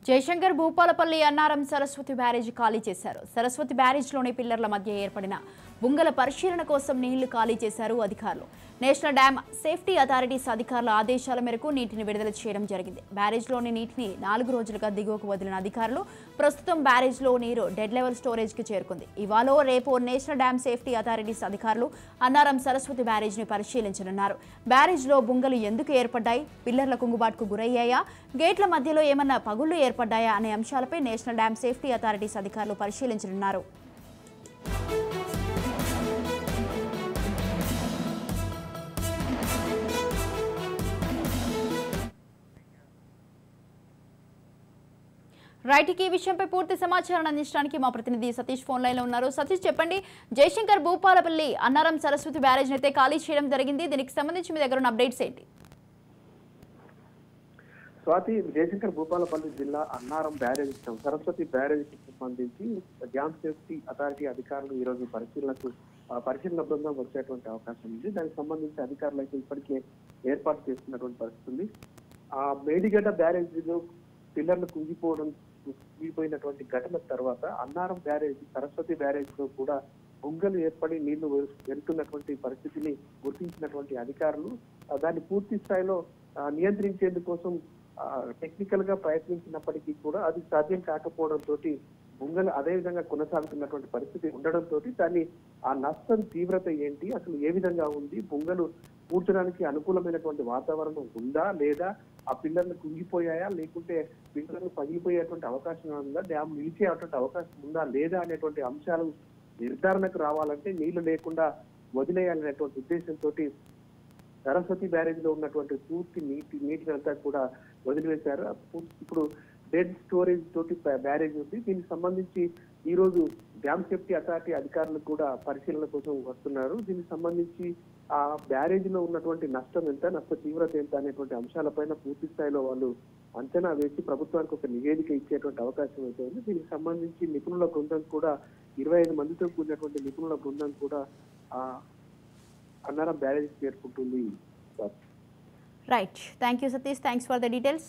జయశంకర్ భూపాలపల్లి అన్నారం సరస్వతి బ్యారేజీ ఖాళీ చేశారు. సరస్వతి బ్యారేజ్లోని పిల్లర్ల మధ్య ఏర్పడిన బుంగల పరిశీలన కోసం నీళ్లు ఖాళీ చేశారు అధికారులు. నేషనల్ డ్యామ్ సేఫ్టీ అథారిటీస్ అధికారుల ఆదేశాల మేరకు నీటిని విడుదల చేయడం జరిగింది. బ్యారేజ్లోని నీటిని 4 రోజులుగా దిగువకు వదిలిన అధికారులు ప్రస్తుతం బ్యారేజ్లో నీరు డెడ్ లెవెల్ స్టోరేజ్కి చేరుకుంది. ఇవాళ రేపు నేషనల్ డ్యామ్ సేఫ్టీ అథారిటీస్ అధికారులు అన్నారం సరస్వతి బ్యారేజ్ని పరిశీలించనున్నారు. బ్యారేజ్లో బుంగలు ఎందుకు ఏర్పడ్డాయి, పిల్లర్ల కుంగుబాటుకు గురయ్యాయా, గేట్ల మధ్యలో ఏమన్నా పగుళ్లు ఏర్పడ్డాయా అనే అంశాలపై నేషనల్ డ్యామ్ సేఫ్టీ అథారిటీస్ అధికారులు పరిశీలించనున్నారు. రైట్, ఈ విషయంపై పూర్తి సమాచారాన్ని అందించడానికి మా ప్రతినిధి సతీష్ ఫోన్ లైన్ లో ఉన్నారు. సతీష్, చెప్పండి, జయశంకర్ భూపాలపల్లి అన్నారం సరస్వతి బ్యారేజ్ అయితే ఖాళీ చేయడం జరిగింది. దీనికి సంబంధించి మీ దగ్గర ఉన్న అప్డేట్స్ ఏంటి? స్వాతి, జయశంకర్ భూపాలపల్లి జిల్లా అన్నారం బ్యారేజ్ సరస్వతి బ్యారేజ్కి సంబంధించి డ్యామ్ సేఫ్టీ అథారిటీ అధికారులు ఈ రోజు పరిశీలన బృందం వచ్చేటువంటి అవకాశం ఉంది. దానికి సంబంధించి అధికారులు అయితే ఇప్పటికే ఏర్పాటు చేస్తున్నటువంటి పరిస్థితి ఉంది. ఆ మేడిగడ్డ బ్యారేజీలో పిల్లర్లు కుంగిపోయినటువంటి ఘటన తర్వాత అన్నారం బ్యారేజ్ సరస్వతి బ్యారేజ్ లో కూడా బొంగలు ఏర్పడి నీళ్లు వెళ్తున్నటువంటి పరిస్థితిని గుర్తించినటువంటి అధికారులు దాన్ని పూర్తి స్థాయిలో నియంత్రించేందుకోసం టెక్నికల్ గా ప్రయత్నించినప్పటికీ కూడా అది సాధ్యం కాకపోవడంతో బొంగలు అదే విధంగా కొనసాగుతున్నటువంటి పరిస్థితి ఉండడంతో దాన్ని ఆ నష్టం తీవ్రత ఏంటి, అసలు ఏ విధంగా ఉంది, బొంగలు పూడ్చడానికి అనుకూలమైనటువంటి వాతావరణం ఉందా లేదా, ఆ పిల్లర్లు కుంగిపోయాయా లేకుంటే పిల్లర్లు పగిలిపోయేటువంటి అవకాశం ఉందా, డ్యామ్ నిలిచేటువంటి అవకాశం ఉందా లేదా అనేటువంటి అంశాలు నిర్ధారణకు రావాలంటే నీళ్లు లేకుండా వదిలేయాలనేటువంటి ఉద్దేశంతో సరస్వతి బ్యారేజ్ లో ఉన్నటువంటి పూర్తి నీటిని అంతా కూడా వదిలివేశారు. ఇప్పుడు డెడ్ స్టోరేజ్ తోటి బ్యారేజ్ ఉంది. దీనికి సంబంధించి ఈ రోజు డ్యామ్ సేఫ్టీ అథారిటీ అధికారులు కూడా పరిశీలన కోసం వస్తున్నారు. దీనికి సంబంధించి ఆ బ్యారేజ్ లో ఉన్నటువంటి నష్టం ఎంత, నష్ట తీవ్రత ఎంత అనేటువంటి అంశాలపైన పూర్తి స్థాయిలో వాళ్ళు అంచనా వేసి ప్రభుత్వానికి ఒక నివేదిక ఇచ్చేటువంటి అవకాశం అయితే ఉంది. దీనికి సంబంధించి నిపుణుల బృందం కూడా 25 మందితో కూడినటువంటి నిపుణుల బృందం కూడా అన్నారం బ్యారేజ్ చేరుకుంటుంది. Right, thank you Satish, thanks for the details.